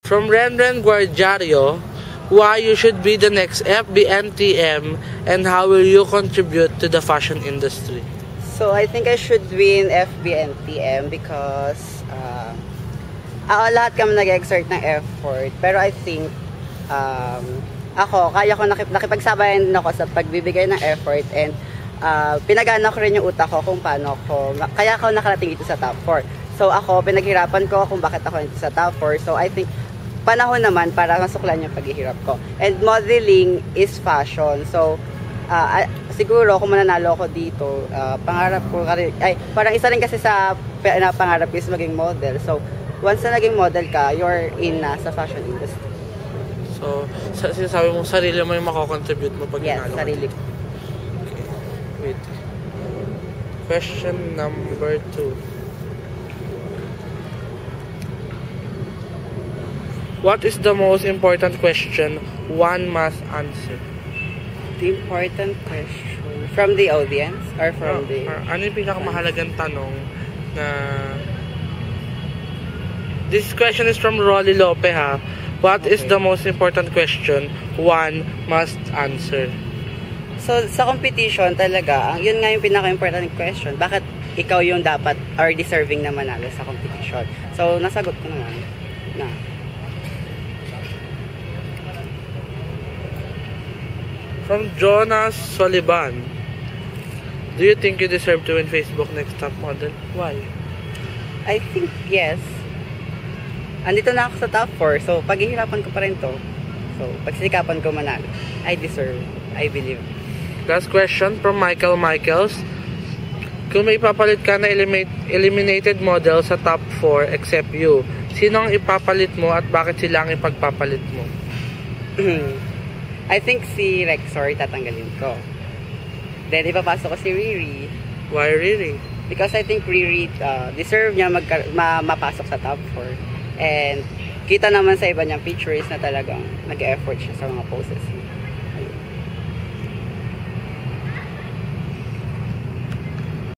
From Renren Guardiario, why you should be the next FBNTM and how will you contribute to the fashion industry? So I think I should win FBNTM because lahat kami nag-exert ng effort. Pero I think ako, kaya ko nakipagsabayan din ako sa pagbibigay ng effort and pinagana ko rin yung utak ko kung paano kaya ako nakarating dito sa top 4. So ako, pinaghirapan ko kung bakit ako dito sa top 4. So I think panahon naman para masuklan yung paghihirap ko. And modeling is fashion. So, siguro kung mananalo ako dito, pangarap ko, parang isa rin kasi sa pangarap is maging model. So, once na naging model ka, you're in na sa fashion industry. So, sinasabi mo, sarili mo yung makakontribute mo pag yes, nanalo ka? sarili. Okay. Wait. Question number 2. What is the most important question one must answer? The important question from the audience or from the... Ano yung pinakamahalagang tanong na... This question is from Rolly Lope ha. What is the most important question one must answer? So, sa competition talaga, yun nga yung pinaka-important question. Bakit ikaw yung dapat or deserving na manalo sa competition? So, nasagot ko naman na. From Jonas Soliban, do you think you deserve to win Facebook Next Top Model? Why? I think yes. Andito na ako sa top 4, so paghihirapan ko pa rin to. So, pagsikapan ko manalo. I deserve, I believe. Last question from Michael Michaels. Kung may ipapalit ka na eliminated model sa top 4 except you, sino ang ipapalit mo at bakit sila ang ipagpapalit mo? I think si Rexor tatanggalin ko. Then ipapasok ko si Riri. Why Riri? Because I think Riri deserve niya mapasok sa top 4. And kita naman sa iba niyang pictures na talagang nag-effort siya sa mga poses niya.